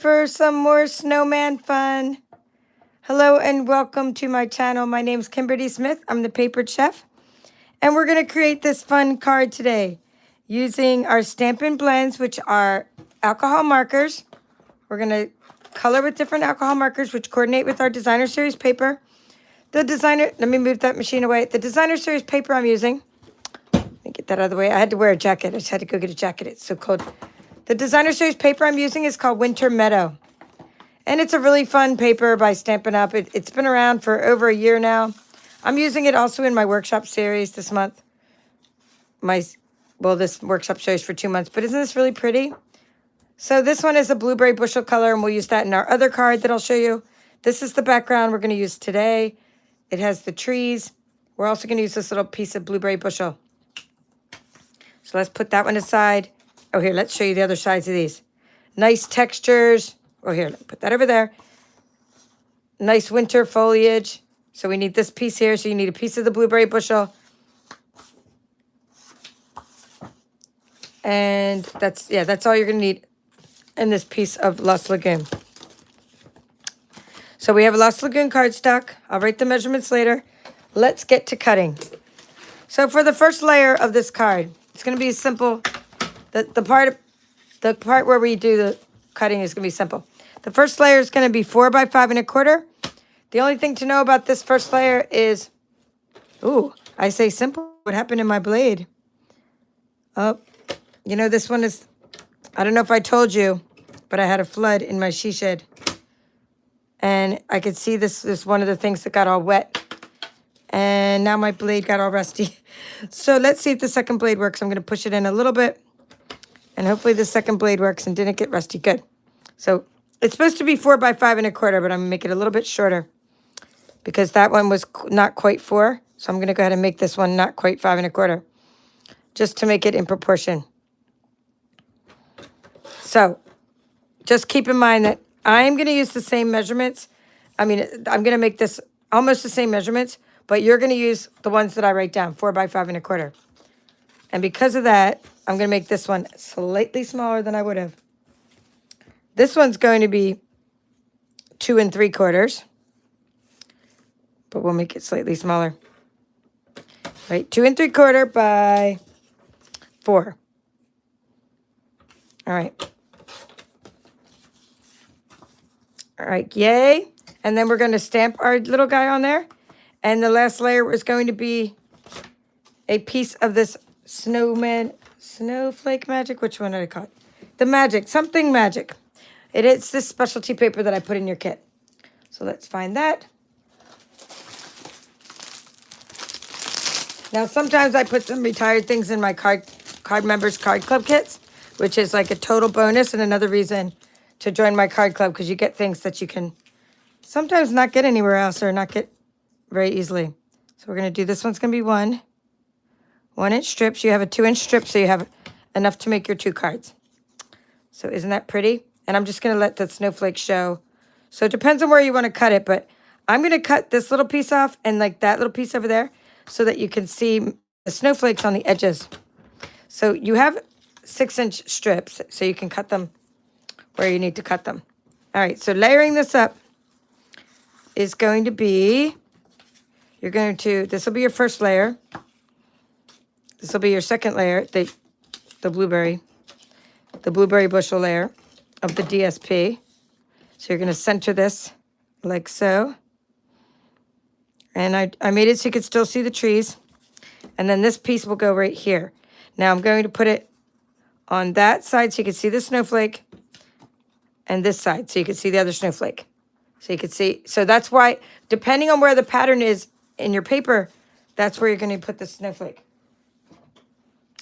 for some more snowman fun. Hello and welcome to my channel. My name's Kimberly Smith. I'm the Papered Chef. And we're going to create this fun card today using our Stampin' blends, which are alcohol markers. We're going to color with different alcohol markers, which coordinate with our Designer Series paper. Let me move that machine away. The Designer Series paper I'm using, let me get that out of the way. I had to wear a jacket. I just had to go get a jacket. It's so cold. The Designer Series paper I'm using is called Winter Meadow. And it's a really fun paper by Stampin' Up. It's been around for over a year now. I'm using it also in my workshop series this month. This workshop series for 2 months. But isn't this really pretty? So this one is a blueberry bushel color, and we'll use that in our other card that I'll show you. This is the background we're going to use today. It has the trees. We're also going to use this little piece of blueberry bushel. So let's put that one aside. Oh, here, let's show you the other sides of these. Nice textures. Oh, here, put that over there. Nice winter foliage. So we need this piece here. So you need a piece of the blueberry bushel. And that's all you're going to need in this piece of Lost Lagoon. So we have a Lost Lagoon cardstock. I'll write the measurements later. Let's get to cutting. So for the first layer of this card, it's going to be simple. The part where we do the cutting is going to be simple. The first layer is going to be 4 by 5 1/4. The only thing to know about this first layer is, I say simple. What happened in my blade? Oh, this one is, I don't know if I told you, but I had a flood in my she shed. And I could see this is one of the things that got all wet. And now my blade got all rusty. So let's see if the second blade works. I'm going to push it in a little bit. And hopefully the second blade works and didn't get rusty. Good. So it's supposed to be 4 by 5 1/4, but I'm going to make it a little bit shorter because that one was not quite 4. So I'm going to go ahead and make this one not quite 5 1/4 just to make it in proportion. So just keep in mind that I'm going to use the same measurements. I'm going to make this almost the same measurements, but you're going to use the ones that I write down, 4 by 5 1/4. And because of that, I'm going to make this one slightly smaller than I would have. This one's going to be 2 3/4, but we'll make it slightly smaller. Right, 2 3/4 by 4. All right. All right, yay. And then we're going to stamp our little guy on there. And the last layer is going to be a piece of this Snowman, Snowflake Magic. Which one did I call it? The Magic, something magic. It's this specialty paper that I put in your kit. So let's find that. Now, sometimes I put some retired things in my card members card club kits, which is like a total bonus and another reason to join my card club, because you get things that you can sometimes not get anywhere else or not get very easily. So we're going to do, this one's going to be 1 inch strips. You have a 2 inch strip, so you have enough to make your 2 cards. So isn't that pretty? And I'm just going to let the snowflake show. So it depends on where you want to cut it, but I'm going to cut this little piece off and like that little piece over there so that you can see the snowflakes on the edges. So you have 6 inch strips, so you can cut them where you need to cut them. All right, so layering this up is going to be, this will be your first layer. This will be your second layer, the blueberry bushel layer of the DSP. So you're going to center this like so. And I made it so you could still see the trees. And then this piece will go right here. Now I'm going to put it on that side so you can see the snowflake, and this side so you can see the other snowflake. So you can see, so that's why, depending on where the pattern is in your paper, that's where you're going to put the snowflake.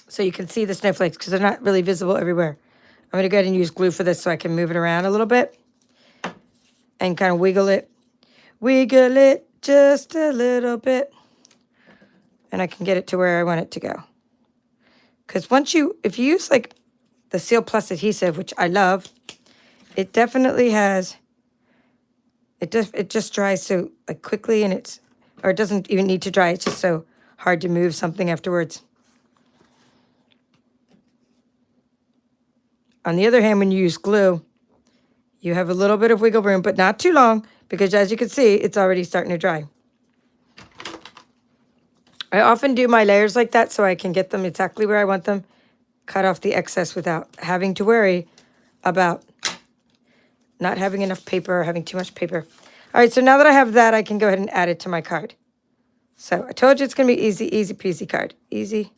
So you can see the snowflakes because they're not really visible everywhere. I'm going to go ahead and use glue for this so I can move it around a little bit and kind of wiggle it. Wiggle it just a little bit. And I can get it to where I want it to go. Because if you use like the Seal Plus adhesive, which I love, it definitely has, it just dries so like quickly, and it doesn't even need to dry. It's just so hard to move something afterwards. On the other hand, when you use glue, You have a little bit of wiggle room, but not too long, because as you can see, it's already starting to dry. I often do my layers like that so I can get them exactly where I want them, cut off the excess without having to worry about not having enough paper or having too much paper. All right, so now that I have that, I can go ahead and add it to my card. So I told you it's going to be easy, easy peasy card. Easy.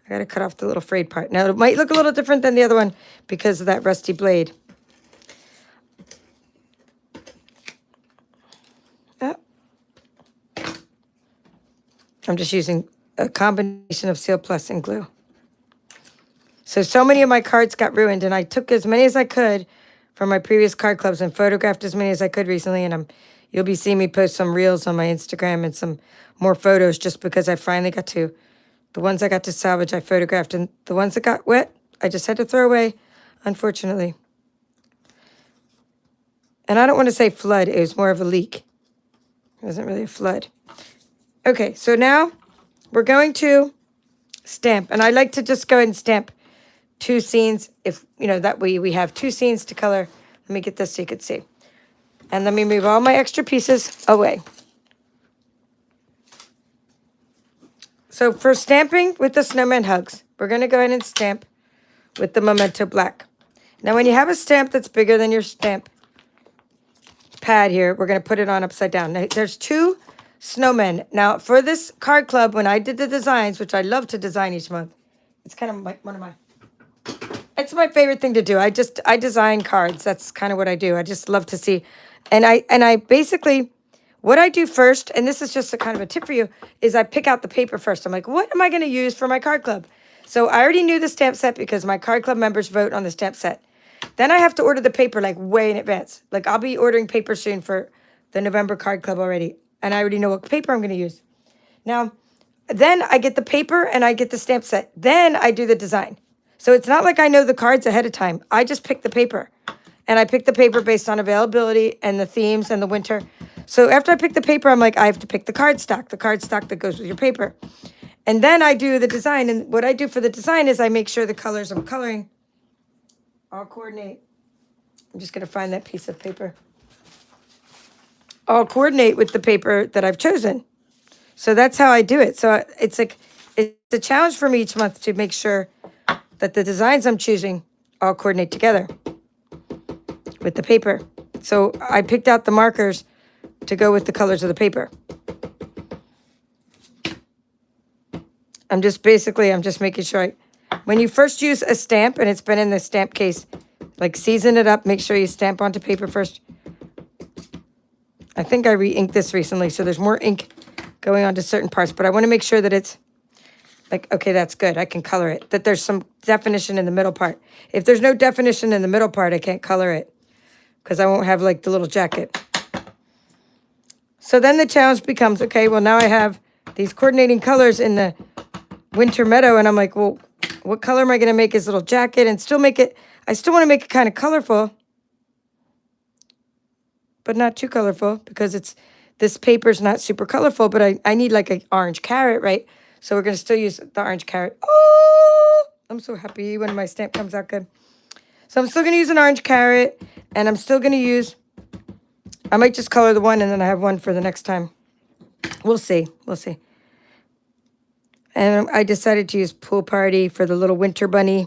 I got to cut off the little frayed part. Now, it might look a little different than the other one because of that rusty blade. Oh. I'm just using a combination of Seal Plus and glue. So many of my cards got ruined, and I took as many as I could from my previous card clubs and photographed as many as I could recently, and you'll be seeing me post some reels on my Instagram and some more photos just because I finally got to. The ones I got to salvage, I photographed, and the ones that got wet, I just had to throw away, unfortunately. And I don't want to say flood. It was more of a leak. It wasn't really a flood. Okay, so now we're going to stamp, and I like to just go ahead and stamp 2 scenes. If, you know, that way we have 2 scenes to color. Let me get this so you can see. And let me move all my extra pieces away. So for stamping with the Snowman Hugs, we're going to go ahead and stamp with the Memento Black. Now, when you have a stamp that's bigger than your stamp pad here, we're going to put it on upside down. Now, there's 2 snowmen. Now, for this card club, when I did the designs, which I love to design each month, it's kind of it's my favorite thing to do. I design cards. That's kind of what I do. I just love to see. And I basically, what I do first, and this is just a kind of a tip for you, is I pick out the paper first. I'm like, what am I going to use for my card club? So I already knew the stamp set because my card club members vote on the stamp set. Then I have to order the paper like way in advance. Like I'll be ordering paper soon for the November card club already. And I already know what paper I'm going to use. Now, then I get the paper and I get the stamp set. Then I do the design. So it's not like I know the cards ahead of time. I just pick the paper. And I pick the paper based on availability and the themes and the winter. So after I pick the paper, I'm like, I have to pick the cardstock that goes with your paper. And then I do the design. And what I do for the design is I make sure the colors I'm coloring all coordinate. I'm just going to find that piece of paper. All coordinate with the paper that I've chosen. So that's how I do it. So it's like, it's a challenge for me each month to make sure that the designs I'm choosing all coordinate together with the paper. So I picked out the markers to go with the colors of the paper. I'm just making sure when you first use a stamp and it's been in the stamp case, like season it up, make sure you stamp onto paper first. I think I re-inked this recently, so there's more ink going onto certain parts, but I want to make sure that it's like, okay, that's good. I can color it. That there's some definition in the middle part. If there's no definition in the middle part, I can't color it because I won't have like the little jacket. So then the challenge becomes, okay, well, now I have these coordinating colors in the winter meadow, and I'm like, well, what color am I going to make his little jacket and still make it, I still want to make it kind of colorful, but not too colorful because this paper's not super colorful, but I need like an orange carrot, right? So we're going to still use the orange carrot. Oh, I'm so happy when my stamp comes out good. So I'm still going to use an orange carrot, and I'm still going to use, I might just color the one and then I have one for the next time. We'll see. We'll see. And I decided to use Pool Party for the little winter bunny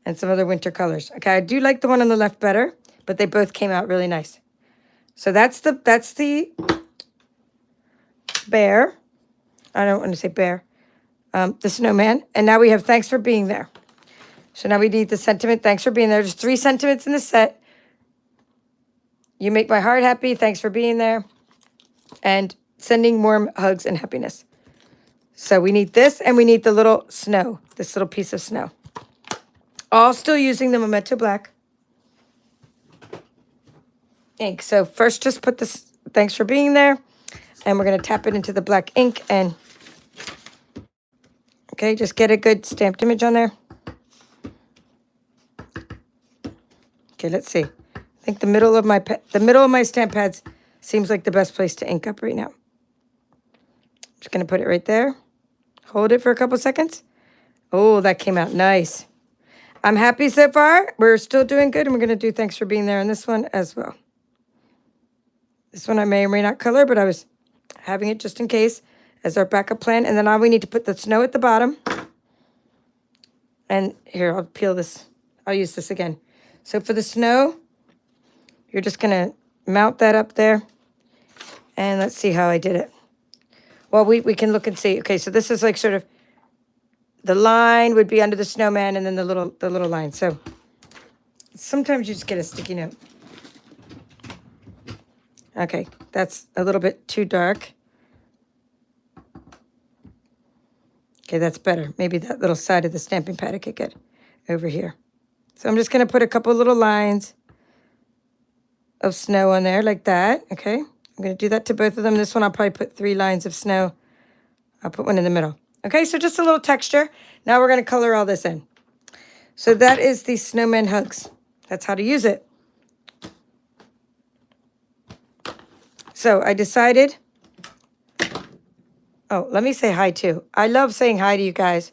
and some other winter colors. Okay, I do like the one on the left better, but they both came out really nice. So that's the bear. I don't want to say bear. The snowman. And now we have thanks for being there. So now we need the sentiment. Thanks for being there. There's 3 sentiments in the set. You make my heart happy. Thanks for being there. And sending warm hugs and happiness. So we need this, and we need the little snow, this little piece of snow. All still using the Memento Black ink. So first just put this, thanks for being there, and we're going to tap it into the black ink, and okay, just get a good stamped image on there. Okay, let's see. I think the middle of my stamp pads seems like the best place to ink up right now. I'm just going to put it right there. Hold it for a couple seconds. Oh, that came out nice. I'm happy so far. We're still doing good, and we're going to do thanks for being there on this one as well. This one I may or may not color, but I was having it just in case as our backup plan. And then now we need to put the snow at the bottom. And here, I'll peel this. I'll use this again. So for the snow, you're just going to mount that up there. And let's see how I did it. Well, we can look and see. Okay, so this is like sort of, the line would be under the snowman and then the little line. So sometimes you just get a sticky note. Okay, that's a little bit too dark. Okay, that's better. Maybe that little side of the stamping pad I could get over here. So I'm just going to put a couple little lines of snow on there like that. Okay, I'm going to do that to both of them. This one I'll probably put 3 lines of snow. I'll put one in the middle. Okay, so just a little texture. Now we're going to color all this in. So that is the Snowman Hugs. That's how to use it. So I decided, oh, let me say hi too. I love saying hi to you guys.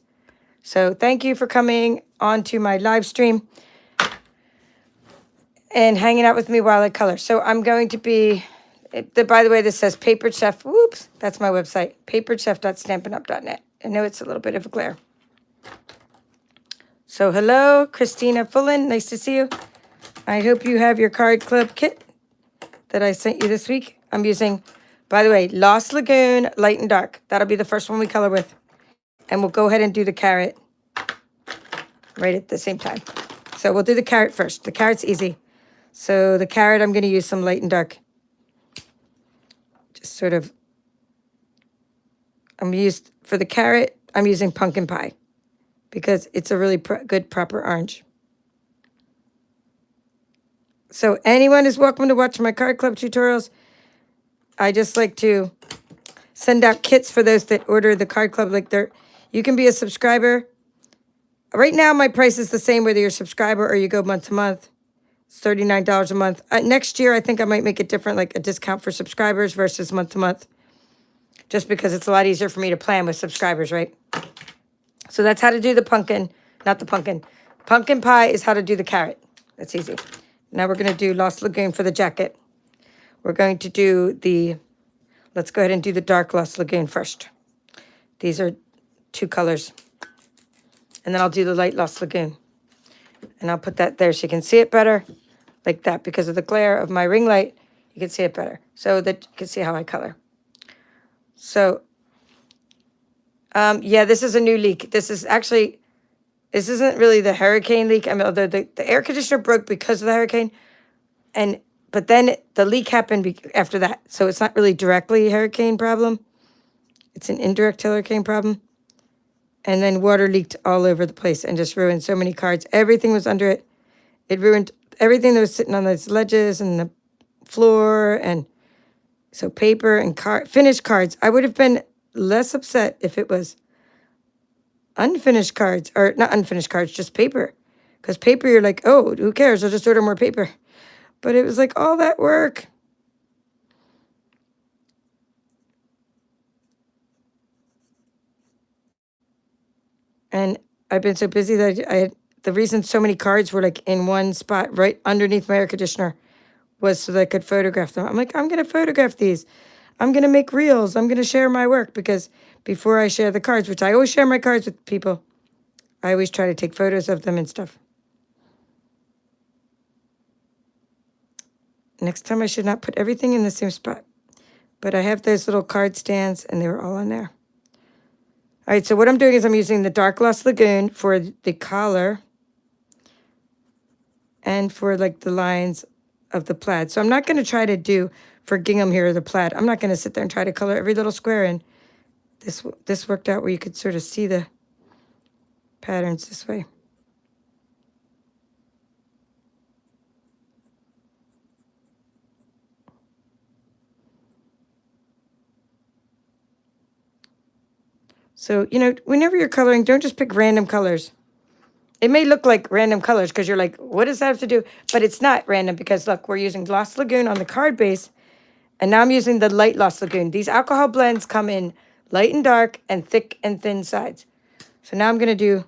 So thank you for coming on to my live stream and hanging out with me while I color. So I'm going to be, by the way, this says Papered Chef. Whoops, that's my website, paperedchef.stampinup.net. I know it's a little bit of a glare. So hello, Christina Fullen. Nice to see you. I hope you have your card club kit that I sent you this week. I'm using, by the way, Lost Lagoon, Light and Dark. That'll be the first one we color with. And we'll go ahead and do the carrot right at the same time. So we'll do the carrot first. The carrot's easy. So the carrot, I'm going to use some Light and Dark. Just sort of, for the carrot, I'm using Pumpkin Pie because it's a really good proper orange. So anyone is welcome to watch my card club tutorials. I just like to send out kits for those that order the card club. You can be a subscriber. Right now, my price is the same whether you're a subscriber or you go month to month. It's $39 a month. Next year, I think I might make it different, like a discount for subscribers versus month to month. Just because it's a lot easier for me to plan with subscribers, right? So that's how to do the pumpkin, not the pumpkin. Pumpkin pie is how to do the carrot. That's easy. Now we're going to do Lost Lagoon for the jacket. We're going to do let's go ahead and do the dark Lost Lagoon first. These are 2 colors. And then I'll do the light Lost Lagoon. And I'll put that there so you can see it better, like that. Because of the glare of my ring light, you can see it better. So that you can see how I color. So, yeah, this is a new leak. This isn't really the hurricane leak. I mean, the air conditioner broke because of the hurricane. But then the leak happened after that. So it's not really directly a hurricane problem. It's an indirect hurricane problem. And then water leaked all over the place and just ruined so many cards. Everything was under it. It ruined everything that was sitting on those ledges and the floor. And so paper and finished cards. I would have been less upset if it was unfinished cards. Or not unfinished cards, just paper. Because paper, you're like, oh, who cares? I'll just order more paper. But it was like all that work. And I've been so busy that the reason so many cards were like in one spot right underneath my air conditioner was so that I could photograph them. I'm like, I'm going to photograph these. I'm going to make reels. I'm going to share my work because before I share the cards, which I always share my cards with people, I always try to take photos of them and stuff. Next time I should not put everything in the same spot. But I have those little card stands and they were all on there. All right, so what I'm doing is I'm using the Dark Lost Lagoon for the collar and for like the lines of the plaid. So I'm not going to try to do for gingham here the plaid. I'm not going to sit there and try to color every little square in. This worked out where you could sort of see the patterns this way. So, whenever you're coloring, don't just pick random colors. It may look like random colors because you're like, what does that have to do? But it's not random because, look, we're using Lost Lagoon on the card base. And now I'm using the light Lost Lagoon. These alcohol blends come in light and dark and thick and thin sides. So now I'm going to do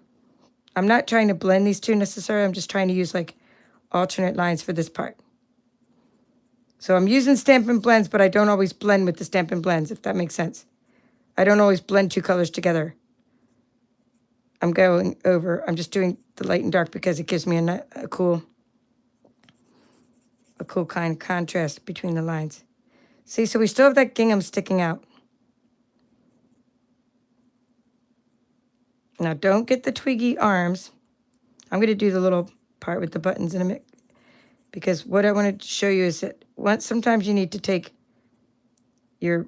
I'm not trying to blend these two necessarily. I'm just trying to use like alternate lines for this part. So I'm using Stampin' Blends, but I don't always blend with the Stampin' Blends, if that makes sense. I don't always blend two colors together. I'm going over, I'm just doing the light and dark because it gives me a cool kind of contrast between the lines. See, so we still have that gingham sticking out. Now don't get the twiggy arms. I'm going to do the little part with the buttons in a minute, because what I want to show you is that sometimes you need to take your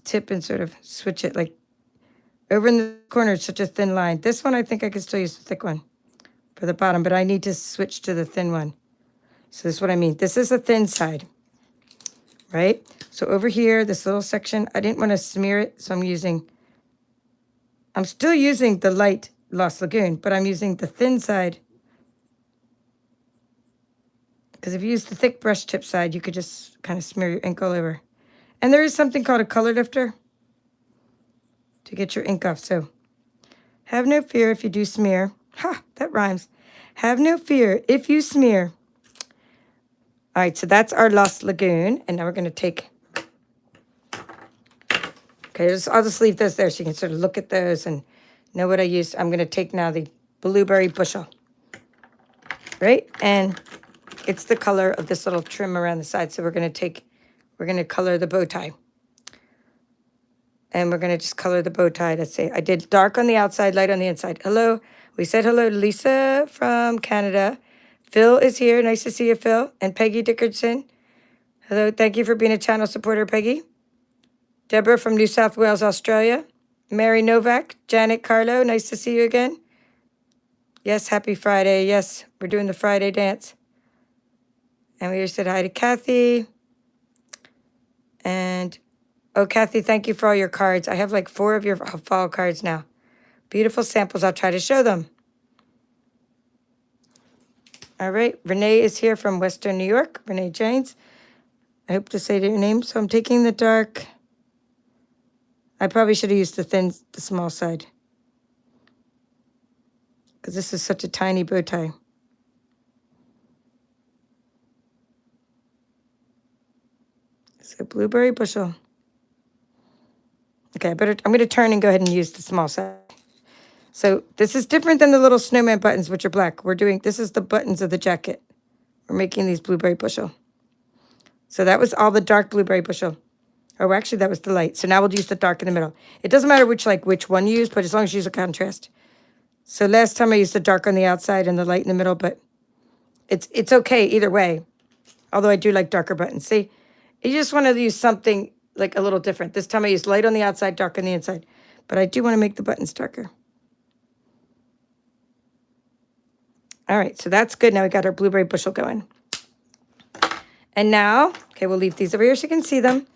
tip and sort of switch it like over in the corner. It's such a thin line. This one I think I could still use the thick one for the bottom, but I need to switch to the thin one. So this is what I mean. This is the thin side, right? So over here, this little section, I didn't want to smear it, so I'm still using the light Lost Lagoon, but I'm using the thin side, because if you use the thick brush tip side, you could just kind of smear your ink all over. And there is something called a color lifter to get your ink off. So have no fear if you do smear. Ha, that rhymes. Have no fear if you smear. All right, so that's our Lost Lagoon. And now we're going to take, okay, I'll just leave those there so you can sort of look at those and know what I used. I'm going to take now the Blueberry Bushel, right? And it's the color of this little trim around the side. So we're going to color the bow tie. And we're going to just color the bow tie. Let's say I did dark on the outside, light on the inside. Hello. We said hello to Lisa from Canada. Phil is here. Nice to see you, Phil. And Peggy Dickerson. Hello. Thank you for being a channel supporter, Peggy. Deborah from New South Wales, Australia. Mary Novak. Janet Carlo. Nice to see you again. Yes, happy Friday. Yes, we're doing the Friday dance. And we just said hi to Kathy. And, oh, Kathy, thank you for all your cards. I have like 4 of your fall cards now. Beautiful samples. I'll try to show them. All right. Renee is here from Western New York. Renee Janes. I hope to say your name. So I'm taking the dark. I probably should have used the small side, because this is such a tiny bow tie. So Blueberry Bushel. Okay, I'm going to turn and go ahead and use the small side. So this is different than the little snowman buttons, which are black. This is the buttons of the jacket. We're making these Blueberry Bushel. So that was all the dark Blueberry Bushel. Oh, actually, that was the light. So now we'll use the dark in the middle. It doesn't matter which one you use, but as long as you use a contrast. So last time I used the dark on the outside and the light in the middle, but it's okay either way. Although I do like darker buttons. See, you just want to use something like a little different. This time I used light on the outside, dark on the inside. But I do want to make the buttons darker. All right, so that's good. Now we got our Blueberry Bushel going. And now, okay, we'll leave these over here so you can see them.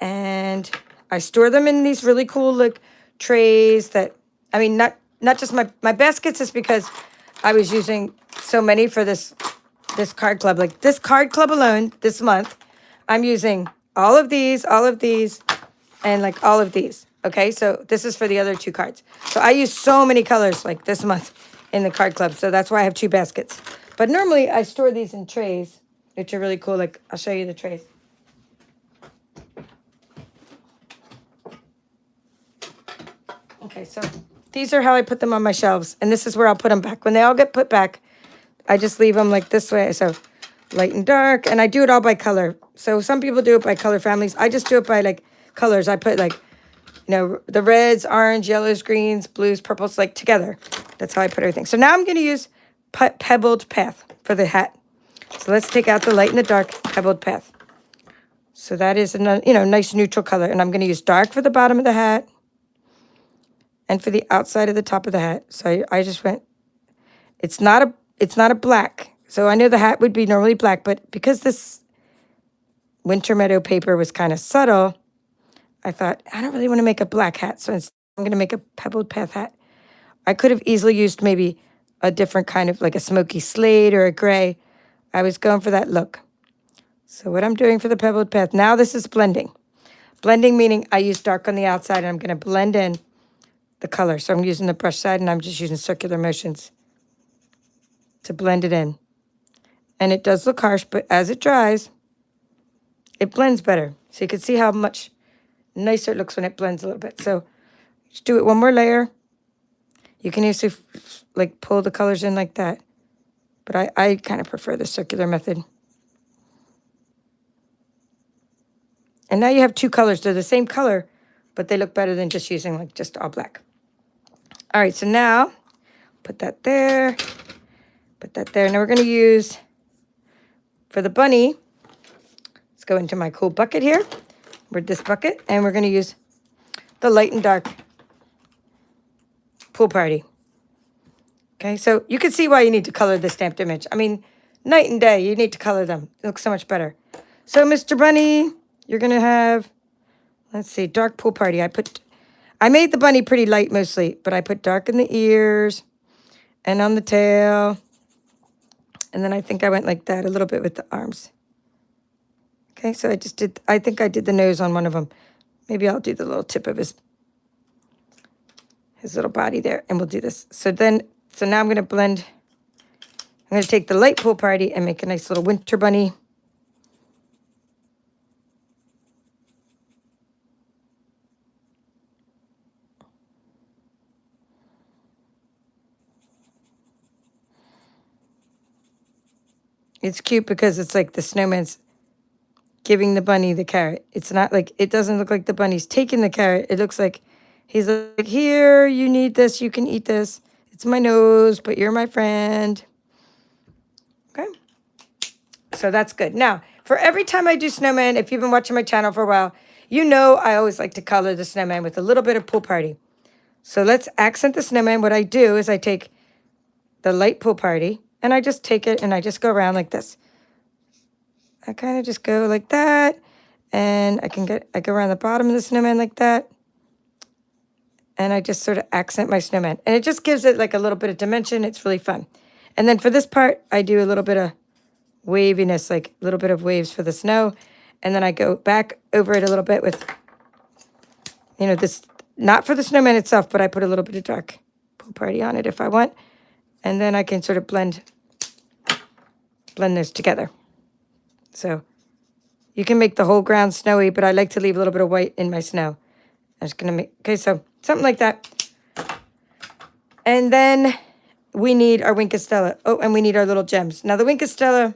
And I store them in these really cool like trays that, I mean, not just my baskets, is because I was using so many for this card club. Like this card club alone this month, I'm using all of these, and like all of these. Okay, so this is for the other 2 cards. So I use so many colors like this month in the card club. So that's why I have 2 baskets. But normally I store these in trays, which are really cool. Like I'll show you the trays. Okay, so these are how I put them on my shelves. And this is where I'll put them back. When they all get put back, I just leave them like this way. So light and dark. And I do it all by color. So some people do it by color families. I just do it by like colors. I put like, you know, the reds, orange, yellows, greens, blues, purples, like together. That's how I put everything. So now I'm going to use Pebbled Path for the hat. So let's take out the light and the dark Pebbled Path. So that is a nice neutral color. And I'm going to use dark for the bottom of the hat and for the outside of the top of the hat. So I just went, it's not a black. So I know the hat would be normally black, but because this Winter Meadow paper was kind of subtle, I thought, I don't really want to make a black hat. So I'm going to make a Pebbled Path hat. I could have easily used maybe a different kind of like a smoky slate or a gray. I was going for that look. So what I'm doing for the Pebbled Path, now this is blending. Blending meaning I use dark on the outside and I'm going to blend in the color. So I'm using the brush side and I'm just using circular motions to blend it in. And it does look harsh, but as it dries, it blends better. So you can see how much nicer it looks when it blends a little bit. So just do it one more layer. You can also like pull the colors in like that. But I kind of prefer the circular method. And now you have two colors. They're the same color, but they look better than just using like just all black. All right, so now put that there. Put that there. Now we're going to use, for the bunny, let's go into my cool bucket here. With this bucket, and we're going to use the light and dark pool party. Okay, so you can see why you need to color the stamped image. I mean, night and day, you need to color them. It looks so much better. So, Mr. Bunny, you're going to have, let's see, dark pool party. I made the bunny pretty light mostly, but I put dark in the ears and on the tail. And then I think I went like that a little bit with the arms. Okay, so I think I did the nose on one of them. Maybe I'll do the little tip of his little body there, and we'll do this. So now I'm going to blend. I'm going to take the light pool party and make a nice little winter bunny. It's cute because it's like the snowman's giving the bunny the carrot. It's not like, it doesn't look like the bunny's taking the carrot. It looks like he's like, here, you need this, you can eat this. It's my nose, but you're my friend. Okay. So that's good. Now, for every time I do snowman, if you've been watching my channel for a while, you know I always like to color the snowman with a little bit of pool party. So let's accent the snowman. What I do is I take the light pool party and I just take it and I just go around like this. I kind of just go like that, and I go around the bottom of the snowman like that, and I just sort of accent my snowman, and it just gives it like a little bit of dimension. It's really fun. And then for this part, I do a little bit of waviness, like a little bit of waves for the snow, and then I go back over it a little bit with, this, not for the snowman itself, but I put a little bit of dark pool party on it if I want, and then I can sort of blend those together. So you can make the whole ground snowy, but I like to leave a little bit of white in my snow. I'm just going to make, okay, so something like that. And then we need our Wink of Stella. Oh, and we need our little gems. Now the Wink of Stella,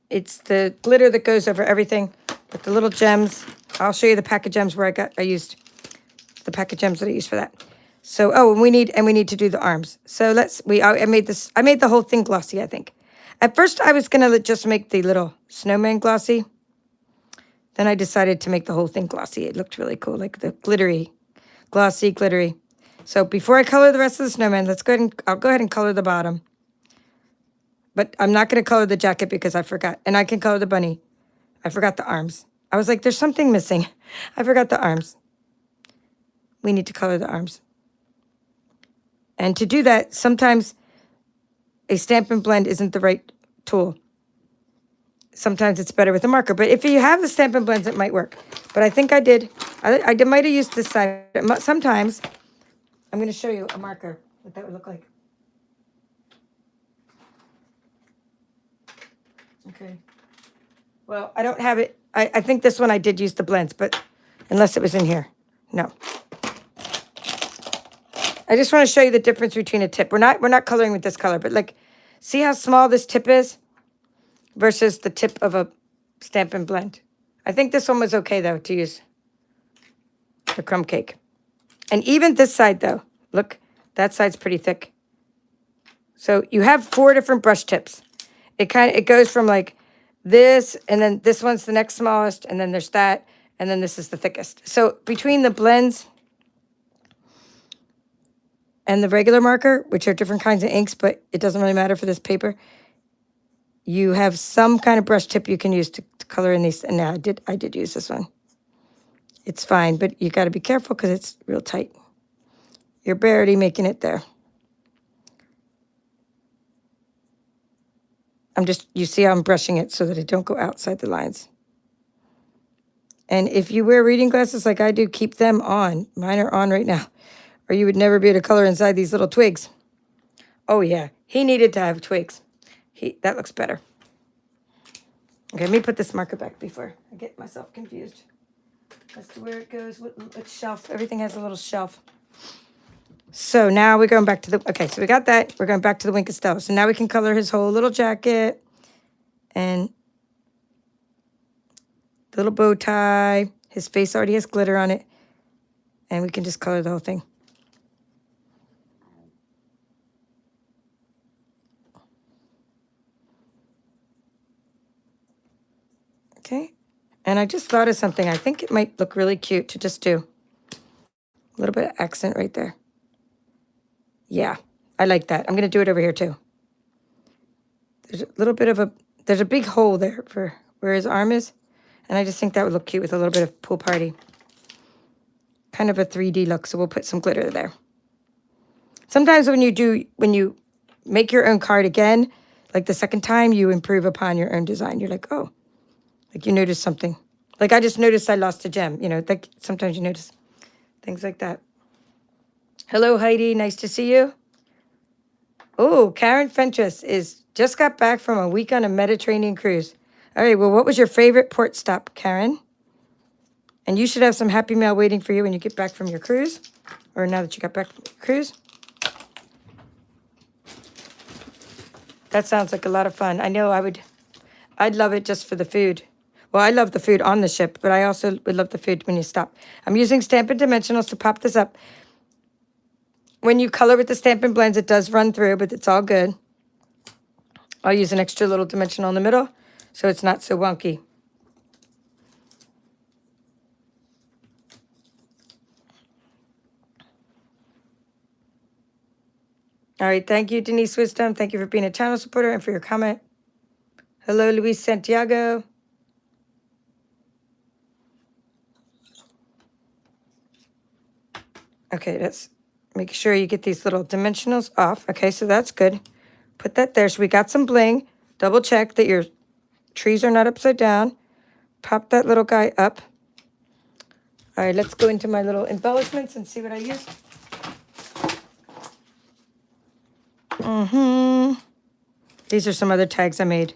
it's the glitter that goes over everything, but the little gems, I'll show you the pack of gems where I used the pack of gems that I used for that. So, and we need to do the arms. So I made the whole thing glossy, I think. At first, I was going to just make the little snowman glossy. Then I decided to make the whole thing glossy. It looked really cool, like the glittery, glossy, glittery. So before I color the rest of the snowman, I'll go ahead and color the bottom. But I'm not going to color the jacket because I forgot. And I can color the bunny. I forgot the arms. I was like, there's something missing. I forgot the arms. We need to color the arms. And to do that, sometimes a Stampin' Blend isn't the right tool. Sometimes it's better with a marker. But if you have the Stampin' Blends, it might work. But I think I did. I might have used this side. Sometimes, I'm going to show you a marker, what that would look like. Okay. Well, I don't have it. I think this one I did use the blends, but unless it was in here. No. I just want to show you the difference between a tip. We're not coloring with this color, but like, see how small this tip is versus the tip of a Stampin' Blend. I think this one was okay, though, to use the crumb cake. And even this side, though, look, that side's pretty thick. So you have 4 different brush tips. It goes from like this, and then this one's the next smallest, and then there's that, and then this is the thickest. So between the blends and the regular marker, which are different kinds of inks, but it doesn't really matter for this paper, you have some kind of brush tip you can use to color in these. And now I did use this one. It's fine, but you got to be careful because it's real tight. You're barely making it there. You see how I'm brushing it so that it don't go outside the lines. And if you wear reading glasses like I do, keep them on. Mine are on right now. Or you would never be able to color inside these little twigs. Oh, yeah. He needed to have twigs. That looks better. Okay, let me put this marker back before I get myself confused as to where it goes, what shelf. Everything has a little shelf. So now we're going back to the, okay, so we got that. We're going back to the Wink Costello. So now we can color his whole little jacket and the little bow tie. His face already has glitter on it. And we can just color the whole thing. Okay. And I just thought of something. I think it might look really cute to just do a little bit of accent right there. Yeah, I like that. I'm going to do it over here too. There's a little bit of there's a big hole there for where his arm is. And I just think that would look cute with a little bit of pool party. Kind of a 3D look, so we'll put some glitter there. Sometimes when you make your own card again, like the second time, you improve upon your own design. You're like, oh, like you notice something. Like I just noticed I lost a gem. You know, like sometimes you notice things like that. Hello, Heidi. Nice to see you. Oh, Karen Fentress just got back from a week on a Mediterranean cruise. All right, well, what was your favorite port stop, Karen? And you should have some happy mail waiting for you when you get back from your cruise, or now that you got back from your cruise. That sounds like a lot of fun. I know I'd love it just for the food. Well, I love the food on the ship, but I also would love the food when you stop. I'm using Stampin' Dimensionals to pop this up. When you color with the Stampin' Blends, it does run through, but it's all good. I'll use an extra little dimensional in the middle, so it's not so wonky. All right, thank you, Denise Wisdom. Thank you for being a channel supporter and for your comment. Hello, Luis Santiago. Okay, let's make sure you get these little dimensionals off. Okay, so that's good. Put that there. So we got some bling. Double check that your trees are not upside down. Pop that little guy up. All right, let's go into my little embellishments and see what I use. These are some other tags I made.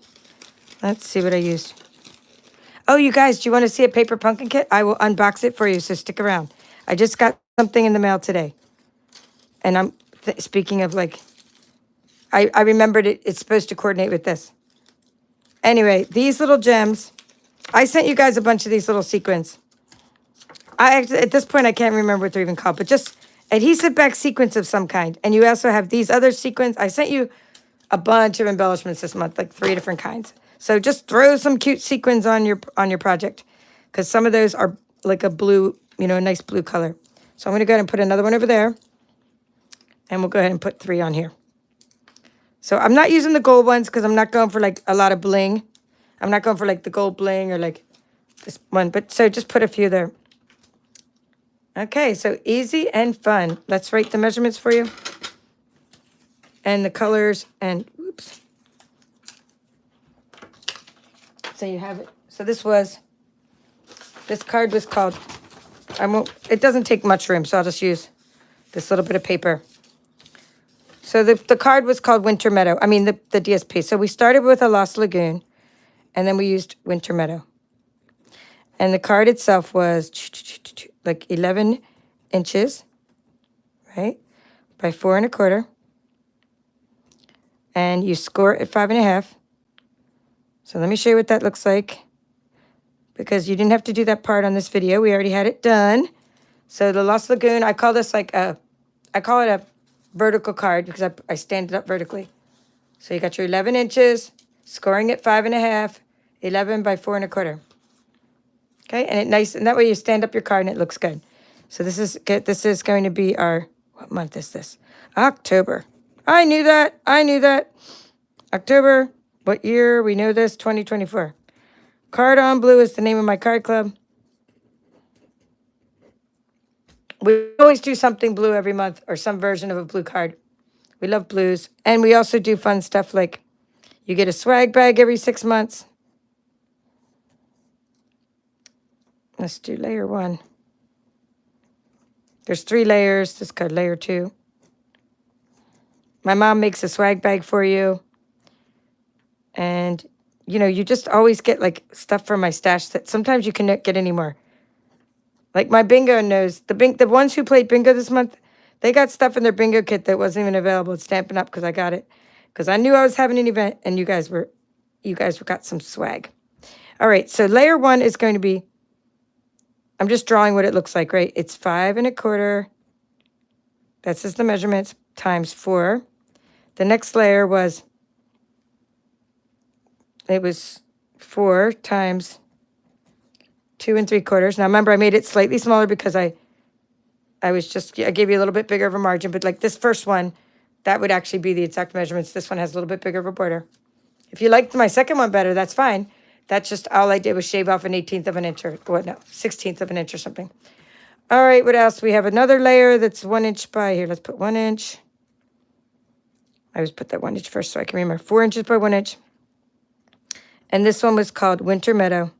Let's see what I used. Oh, you guys, do you want to see a paper pumpkin kit? I will unbox it for you, so stick around. I just got something in the mail today. And I'm speaking of like, I remembered it's supposed to coordinate with this. Anyway, these little gems, I sent you guys a bunch of these little sequins. At this point, I can't remember what they're even called, but just adhesive back sequins of some kind. And you also have these other sequins. I sent you a bunch of embellishments this month, like 3 different kinds. So just throw some cute sequins on your project, because some of those are like a blue, a nice blue color. So I'm going to go ahead and put another one over there. And we'll go ahead and put 3 on here. So I'm not using the gold ones because I'm not going for like a lot of bling. I'm not going for like the gold bling or like this one. But so just put a few there. Okay, so easy and fun. Let's write the measurements for you. And the colors and, whoops. So you have it. So this card was called, it doesn't take much room, so I'll just use this little bit of paper. So the card was called Winter Meadow. I mean, the DSP. So we started with a Lost Lagoon, and then we used Winter Meadow. And the card itself was like 11 inches, right, by 4 1/4. And you score it at 5 1/2. So let me show you what that looks like, because you didn't have to do that part on this video. We already had it done. So the Lost Lagoon, I call this like I call it a vertical card because I stand it up vertically. So you got your 11 inches, scoring at 5 1/2, 11 by 4 1/4. Okay, and that way you stand up your card and it looks good. So this is going to be our, what month is this? October. I knew that. October, what year? We know this, 2024. Card on Blue is the name of my card club. We always do something blue every month, or some version of a blue card. We love blues. And we also do fun stuff like you get a swag bag every 6 months. Let's do layer 1. There's 3 layers. This card, layer 2. My mom makes a swag bag for you. And, you know, you just always get, like, stuff from my stash that sometimes you cannot get anymore. Like, my bingo knows. The ones who played bingo this month, they got stuff in their bingo kit that wasn't even available at Stampin' Up! Because I got it. Because I knew I was having an event, and you guys got some swag. All right, so layer 1 is going to be, I'm just drawing what it looks like, right? It's 5 1/4. That's just the measurements, times 4. The next layer was, it was 4 times 2 3/4. Now remember, I made it slightly smaller because I gave you a little bit bigger of a margin, but like this first one, that would actually be the exact measurements. This one has a little bit bigger of a border. If you liked my second one better, that's fine. That's just all I did was shave off an 1/18 of an inch or what? No, 1/16 of an inch or something. All right, what else? We have another layer that's 1 inch by here. Let's put 1 inch. I always put that 1 inch first so I can remember. 4 inches by 1 inch. And this one was called Winter Meadow.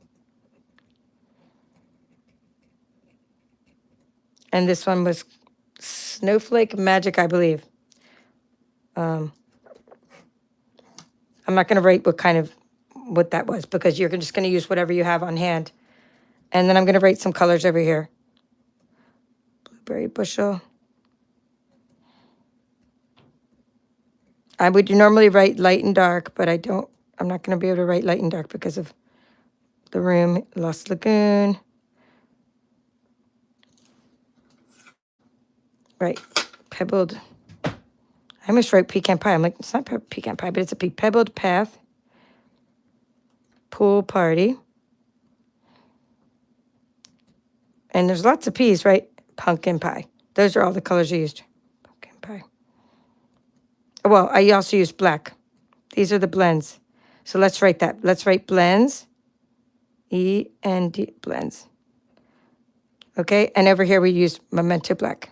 And this one was Snowflake Magic, I believe. I'm not going to write what that was because you're just going to use whatever you have on hand. And then I'm going to write some colors over here. Blueberry bushel. I would normally write light and dark, but I'm not going to be able to write light and dark because of the room. Lost Lagoon. Right. Pebbled. I almost wrote pecan pie. I'm like, it's not pecan pie, but it's a pebbled path. Pool party. And there's lots of P's, right? Pumpkin pie. Those are all the colors I used. Pumpkin pie. Well, I also used black. These are the blends. So let's write that. Let's write blends. E-N-D, blends. Okay, and over here we use Memento Black.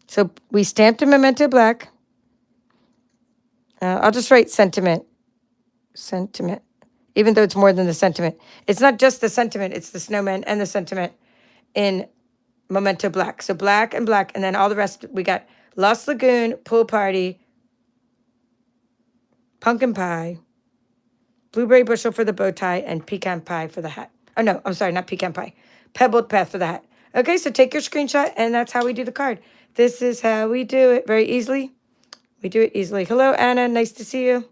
So we stamped a Memento Black. I'll just write sentiment. Sentiment. Even though it's more than the sentiment. It's not just the sentiment. It's the snowman and the sentiment in Memento Black. So black. And then all the rest, we got Lost Lagoon, Pool Party, Pumpkin Pie, Blueberry Bushel for the bow tie, and Pecan Pie for the hat. Oh, no, I'm sorry, not Pecan Pie. Pebbled Path for the hat. Okay, so take your screenshot, and that's how we do the card. This is how we do it very easily. We do it easily. Hello, Anna. Nice to see you.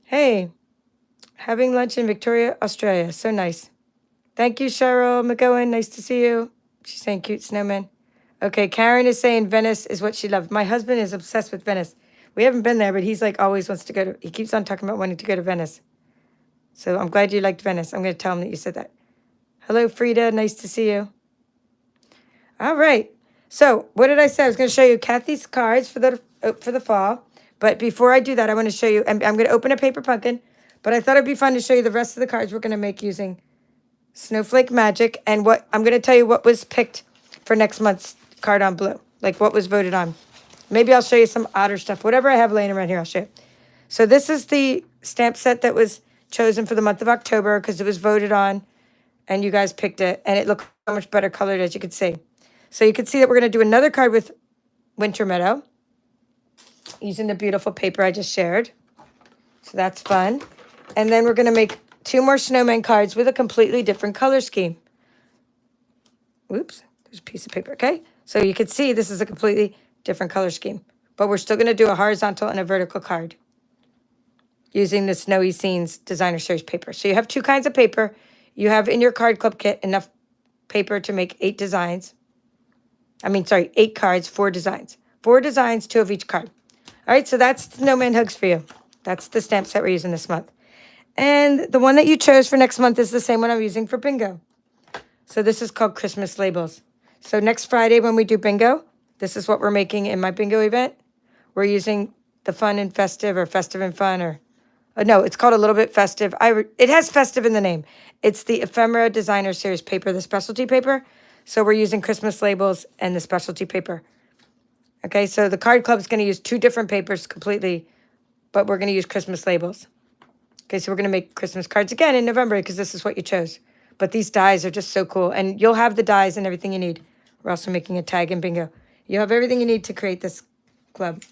Hey, having lunch in Victoria, Australia. So nice. Thank you, Cheryl McGowan. Nice to see you. She's saying cute snowman. Okay, Karen is saying Venice is what she loves. My husband is obsessed with Venice. We haven't been there, but he's like always wants to go to, he keeps on talking about wanting to go to Venice. So I'm glad you liked Venice. I'm going to tell him that you said that. Hello, Frida. Nice to see you. All right. So what did I say? I was going to show you Kathy's cards for the fall. But before I do that, I want to show you, I'm going to open a paper pumpkin, but I thought it'd be fun to show you the rest of the cards we're going to make using Snowflake Magic. And what I'm going to tell you what was picked for next month's card on blue, like what was voted on. Maybe I'll show you some odder stuff. Whatever I have laying around here, I'll show you. So this is the stamp set that was chosen for the month of October because it was voted on and you guys picked it. And it looked so much better colored, as you could see. So you can see that we're going to do another card with Winter Meadow using the beautiful paper I just shared. So that's fun. And then we're going to make 2 more snowman cards with a completely different color scheme. Oops, there's a piece of paper, okay? So you can see this is a completely different color scheme. But we're still going to do a horizontal and a vertical card using the Snowy Scenes Designer Series paper. So you have 2 kinds of paper. You have in your card club kit enough paper to make 8 designs. 8 cards, 4 designs. 4 designs, 2 of each card. All right, so that's Snowman Hugs for you. That's the stamp set we're using this month. And the one that you chose for next month is the same one I'm using for bingo. So this is called Christmas Labels. So next Friday when we do bingo, this is what we're making in my bingo event. We're using the fun and festive or festive and fun or no, it's called a little bit festive. It has festive in the name. It's the Ephemera Designer Series paper, the specialty paper. So we're using Christmas labels and the specialty paper. Okay, so the card club is going to use 2 different papers completely, but we're going to use Christmas labels. Okay, so we're going to make Christmas cards again in November because this is what you chose. But these dies are just so cool. And you'll have the dies and everything you need. We're also making a tag and bingo. You have everything you need to create this club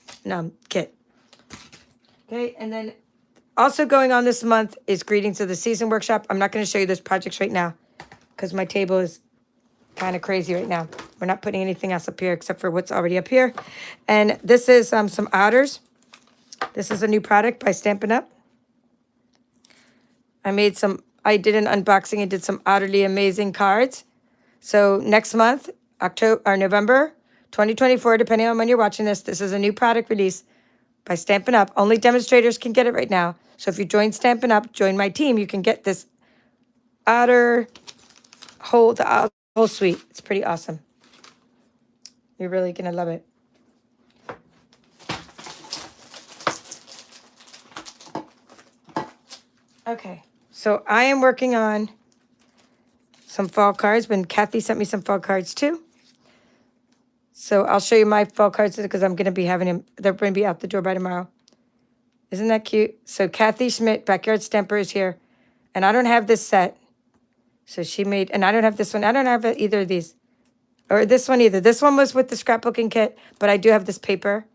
kit. Okay, and then also going on this month is Greetings of the Season workshop. I'm not going to show you those projects right now because my table is kind of crazy right now. We're not putting anything else up here except for what's already up here. And this is some otters. This is a new product by Stampin' Up. I did an unboxing and did some utterly amazing cards. So next month, October or November 2024, depending on when you're watching this is a new product release by Stampin' Up. Only demonstrators can get it right now. So if you join Stampin' Up, join my team, you can get this otter the whole suite. It's pretty awesome. You're really going to love it. Okay, so I am working on some fall cards. When Kathy sent me some fall cards too. So I'll show you my fall cards because I'm going to be having them. They're going to be out the door by tomorrow. Isn't that cute? So Kathy Schmidt, Backyard Stamper, is here. And I don't have this set. So she made, and I don't have this one. I don't have either of these. Or this one either. This one was with the scrapbooking kit. But I do have this paper,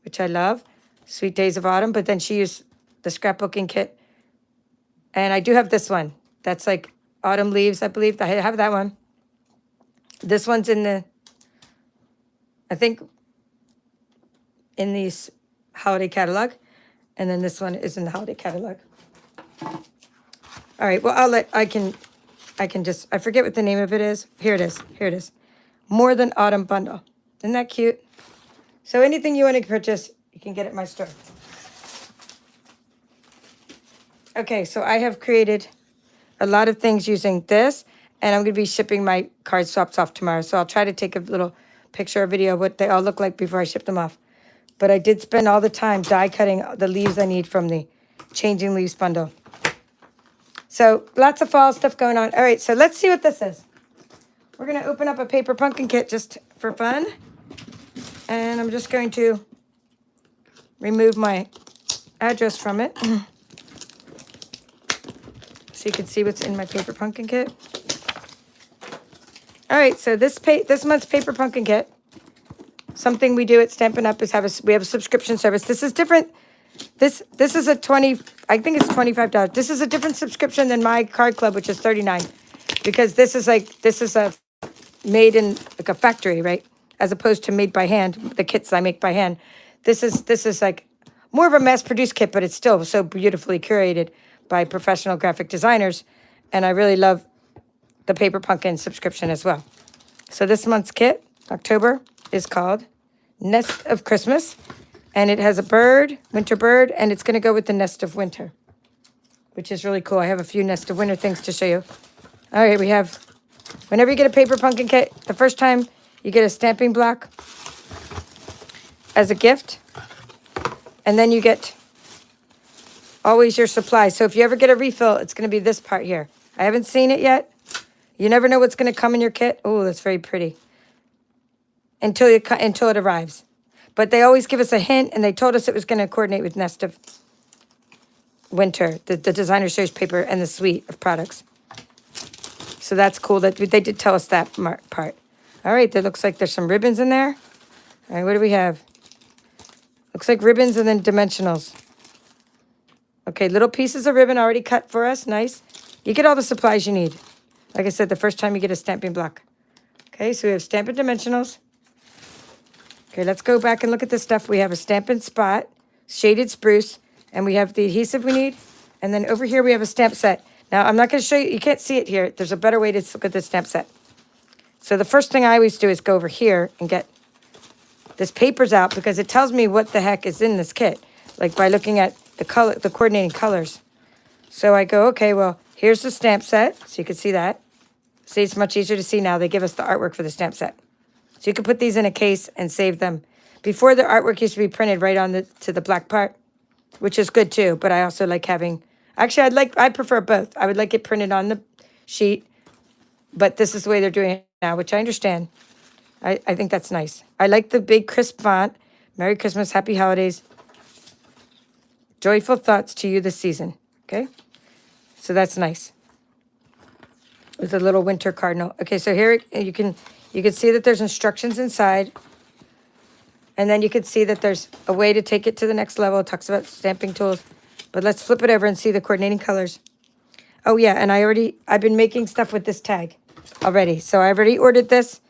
which I love. Sweet Days of Autumn. But then she used the scrapbooking kit. And I do have this one. That's like Autumn Leaves, I believe. I have that one. This one's in the, I think, in the holiday catalog. And then this one is in the holiday catalog. All right, well, I forget what the name of it is. Here it is. More Than Autumn Bundle. Isn't that cute? So anything you want to purchase, you can get at my store. Okay, so I have created a lot of things using this, and I'm going to be shipping my card swaps off tomorrow. So I'll try to take a little picture or video of what they all look like before I ship them off. But I did spend all the time die cutting the leaves I need from the Changing Leaves bundle. So lots of fall stuff going on. All right, so let's see what this is. We're going to open up a paper pumpkin kit just for fun. And I'm just going to remove my address from it. So you can see what's in my paper pumpkin kit. All right, so this month's paper pumpkin kit, something we do at Stampin' Up is we have a subscription service. This is different. This is I think it's $25. This is a different subscription than my card club, which is $39, because this is a made in like a factory, right? As opposed to made by hand, the kits I make by hand. This is like more of a mass-produced kit, but it's still so beautifully curated by professional graphic designers, and I really love the Paper Pumpkin subscription as well. So this month's kit, October, is called Nest of Christmas, and it has a bird, winter bird, and it's going to go with the Nest of Winter, which is really cool. I have a few Nest of Winter things to show you. All right, we have, whenever you get a Paper Pumpkin kit, the first time you get a stamping block as a gift, and then you get always your supply. So if you ever get a refill, it's going to be this part here. I haven't seen it yet. You never know what's going to come in your kit. Oh, that's very pretty. Until it arrives. But they always give us a hint, and they told us it was going to coordinate with Nest of Winter, the designer series paper, and the suite of products. So that's cool that they did tell us that part. All right, there looks like there's some ribbons in there. All right, what do we have? Looks like ribbons and then dimensionals. Okay, little pieces of ribbon already cut for us. Nice. You get all the supplies you need. Like I said, the first time you get a stamping block. Okay, so we have Stampin' Dimensionals. Okay, let's go back and look at this stuff. We have a Stampin' Spot, shaded spruce, and we have the adhesive we need. And then over here we have a stamp set. Now, I'm not going to show you. You can't see it here. There's a better way to look at this stamp set. So the first thing I always do is go over here and get this papers out because it tells me what the heck is in this kit, like by looking at the coordinating colors. So I go, okay, well, here's the stamp set, so you can see that. See, it's much easier to see now. They give us the artwork for the stamp set. So you can put these in a case and save them. Before, the artwork used to be printed right on to the black part, which is good too, but I also like having, actually, I prefer both. I would like it printed on the sheet, but this is the way they're doing it now, which I understand. I think that's nice. I like the big crisp font. Merry Christmas, Happy Holidays. Joyful thoughts to you this season. Okay, so that's nice. With a little winter cardinal. Okay, so here you can see that there's instructions inside. And then you can see that there's a way to take it to the next level. It talks about stamping tools. But let's flip it over and see the coordinating colors. Oh yeah, and I've been making stuff with this tag already. So I've already ordered this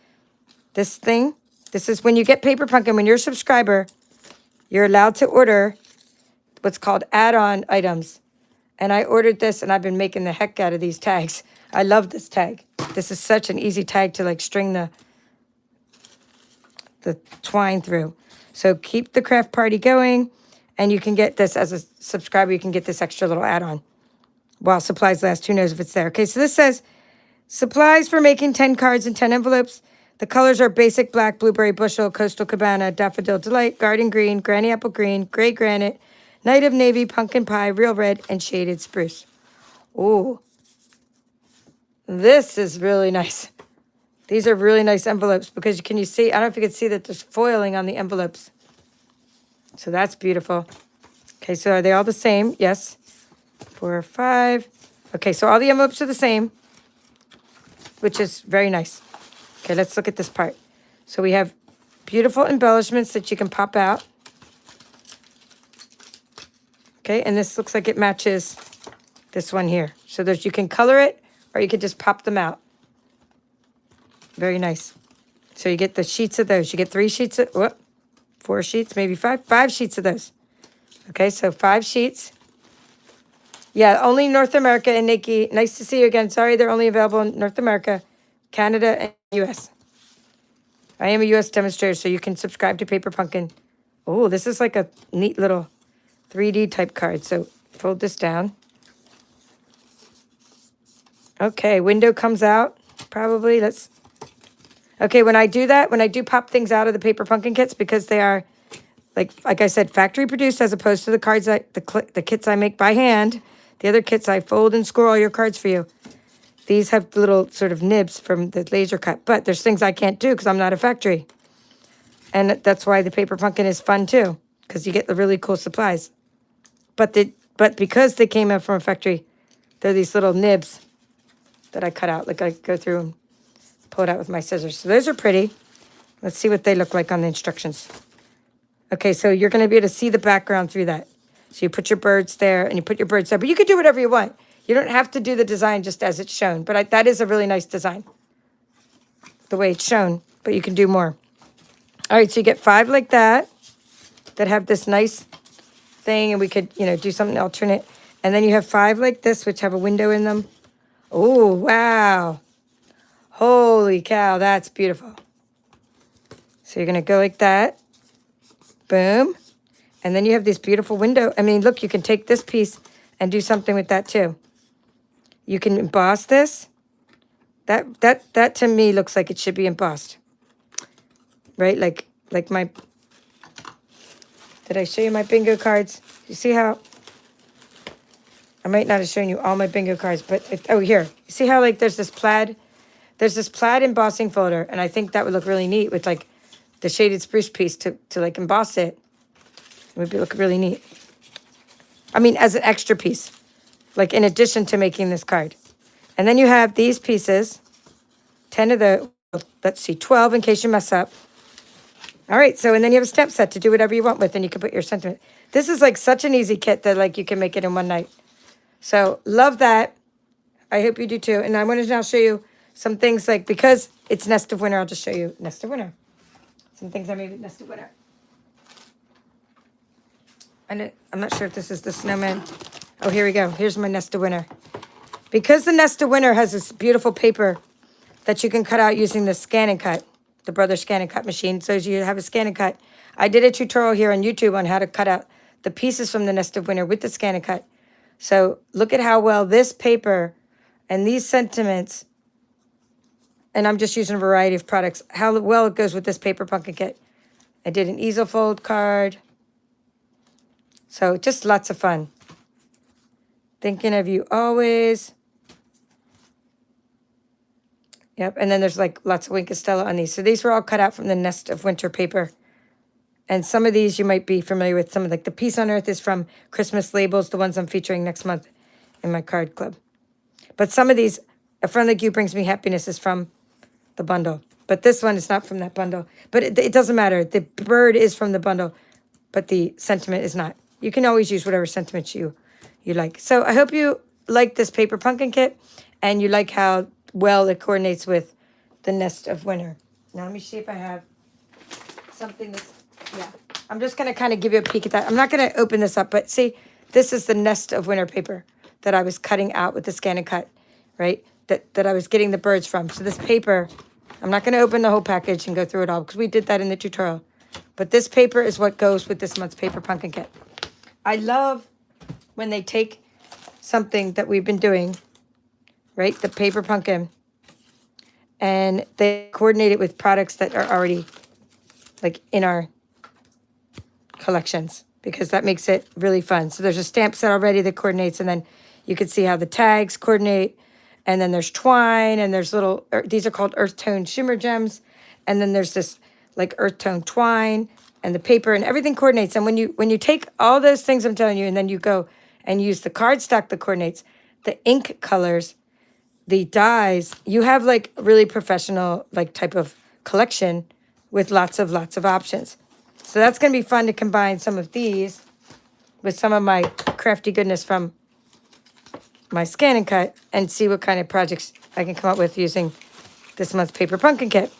thing. This is when you get Paper Pumpkin, when you're a subscriber, you're allowed to order what's called add-on items. And I ordered this, and I've been making the heck out of these tags. I love this tag. This is such an easy tag to like string the twine through. So keep the craft party going, and you can get this as a subscriber. You can get this extra little add-on while supplies last. Who knows if it's there? Okay, so this says supplies for making 10 cards and 10 envelopes. The colors are basic black, blueberry bushel, coastal cabana, daffodil delight, garden green, granny apple green, gray granite, night of navy, pumpkin pie, real red, and shaded spruce. Ooh, this is really nice. These are really nice envelopes because can you see? I don't know if you can see that there's foiling on the envelopes. So that's beautiful. Okay, so are they all the same? Yes. 4, 5. Okay, so all the envelopes are the same, which is very nice. Okay, let's look at this part. So we have beautiful embellishments that you can pop out. Okay, and this looks like it matches this one here. So there's you can color it or you can just pop them out. Very nice. So you get the sheets of those. You get 3 sheets of, 4 sheets, maybe 5. 5 sheets of those. Okay, so 5 sheets. Yeah, only North America and Nikki. Nice to see you again. Sorry, they're only available in North America, Canada, and U.S. I am a U.S. demonstrator, so you can subscribe to Paper Pumpkin. Oh, this is like a neat little 3D type card. So fold this down. Okay, window comes out. Probably. Okay, when I do that, when I do pop things out of the Paper Pumpkin kits, because they are, like I said, factory produced as opposed to the cards, the kits I make by hand. The other kits, I fold and score all your cards for you. These have little sort of nibs from the laser cut. But there's things I can't do because I'm not a factory. And that's why the Paper Pumpkin is fun too, because you get the really cool supplies. But because they came out from a factory, they're these little nibs that I cut out. Like I go through and pull it out with my scissors. So those are pretty. Let's see what they look like on the instructions. Okay, so you're going to be able to see the background through that. So you put your birds there and you put your birds there. But you can do whatever you want. You don't have to do the design just as it's shown. But that is a really nice design, the way it's shown. But you can do more. All right, so you get 5 like that have this nice thing. And we could, do something alternate. And then you have 5 like this, which have a window in them. Oh, wow. Holy cow, that's beautiful. So you're going to go like that. Boom. And then you have this beautiful window. I mean, look, you can take this piece and do something with that too. You can emboss this. That to me looks like it should be embossed. Right? Like my... Did I show you my bingo cards? You see how... I might not have shown you all my bingo cards, but... here. You see how, there's this plaid... There's this plaid embossing folder, and I think that would look really neat with, the shaded spruce piece to emboss it. It would look really neat. I mean, as an extra piece, in addition to making this card. And then you have these pieces, 10 of the, let's see, 12 in case you mess up. All right, so, and then you have a stamp set to do whatever you want with, and you can put your sentiment. This is, such an easy kit that, you can make it in one night. So, love that. I hope you do, too. And I want to now show you some things, because it's Nest of Winter, I'll just show you Nest of Winter. Some things I made with Nest of Winter. And I'm not sure if this is the Snowman. Oh, here we go. Here's my Nest of Winter. Because the Nest of Winter has this beautiful paper that you can cut out using the scan and cut, the Brother Scan and Cut machine. So as you have a scan and cut, I did a tutorial here on YouTube on how to cut out the pieces from the Nest of Winter with the scan and cut. So look at how well this paper and these sentiments, and I'm just using a variety of products, how well it goes with this Paper Pumpkin kit. I did an easel fold card. So just lots of fun. Thinking of you always. Yep, and then there's lots of Wink of Stella on these. So these were all cut out from the Nest of Winter paper. And some of these you might be familiar with. Some of the Peace on Earth is from Christmas labels, the ones I'm featuring next month. in my card club. But some of these, A Friend Like You Brings Me Happiness is from the bundle. But this one is not from that bundle. But it doesn't matter. The bird is from the bundle, but the sentiment is not. You can always use whatever sentiment you like. So I hope you like this paper pumpkin kit and you like how well it coordinates with the Nest of Winter. Now let me see if I have something that's, yeah. I'm just going to kind of give you a peek at that. I'm not going to open this up, but see, this is the Nest of Winter paper that I was cutting out with the Scan and Cut, right? That I was getting the birds from. So this paper, I'm not going to open the whole package and go through it all because we did that in the tutorial. But this paper is what goes with this month's paper pumpkin kit. I love when they take something that we've been doing, right? The paper pumpkin, and they coordinate it with products that are already like in our collections because that makes it really fun. So there's a stamp set already that coordinates, and then you can see how the tags coordinate. And then there's twine, and there's little, these are called earth tone shimmer gems. And then there's this like earth tone twine and the paper, and everything coordinates. And when you take all those things I'm telling you, and then you go and use the cardstock that coordinates, the ink colors, the dyes, you have like really professional like type of collection with lots of options. So that's going to be fun to combine some of these with some of my crafty goodness from my Scan and Cut and see what kind of projects I can come up with using this month's paper pumpkin kit,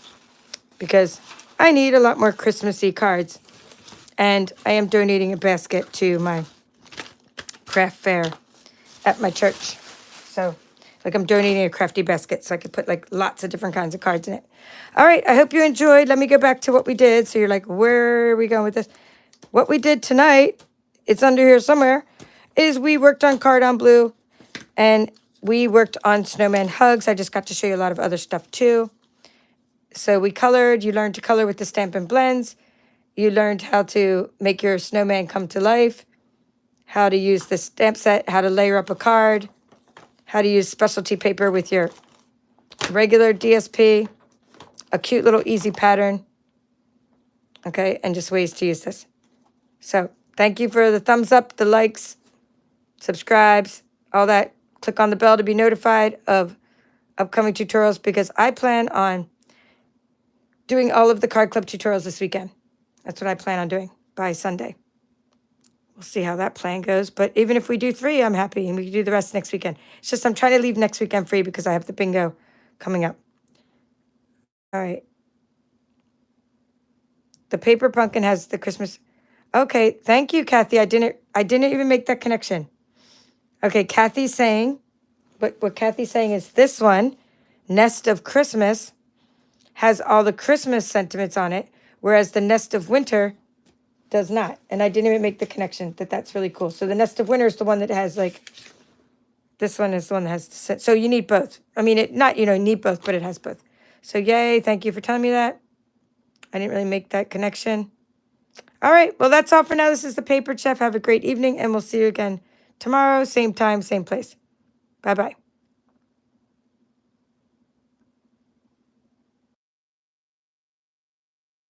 because I need a lot more Christmassy cards, and I am donating a basket to my craft fair at my church. So like I'm donating a crafty basket so I could put like lots of different kinds of cards in it. All right, I hope you enjoyed. Let me go back to what we did. So you're like, where are we going with this? What we did tonight, it's under here somewhere, is we worked on Card on Blue. And we worked on Snowman hugs. I just got to show you a lot of other stuff too. So we colored. You learned to color with the Stampin' blends. You learned how to make your snowman come to life, how to use the stamp set, how to layer up a card, how to use specialty paper with your regular DSP, a cute little easy pattern, okay, and just ways to use this. So thank you for the thumbs up, the likes, subscribes, all that. Click on the bell to be notified of upcoming tutorials, because I plan on doing all of the Card Club tutorials this weekend. That's what I plan on doing by Sunday. We'll see how that plan goes. But even if we do 3, I'm happy, and we can do the rest next weekend. It's just I'm trying to leave next weekend free because I have the bingo coming up. All right. The paper pumpkin has the Christmas. Okay, thank you, Kathy. I didn't even make that connection. Okay, Kathy's saying, what Kathy's saying is this one, Nest of Christmas, has all the Christmas sentiments on it, whereas the Nest of Winter does not. And I didn't even make the connection that's really cool. So the Nest of Winter is the one that has like, this one is the one that has, so you need both. I mean, need both, but it has both. So yay, thank you for telling me that. I didn't really make that connection. All right, well, that's all for now. This is the Paper Chef. Have a great evening, and we'll see you again tomorrow, same time, same place. Bye-bye.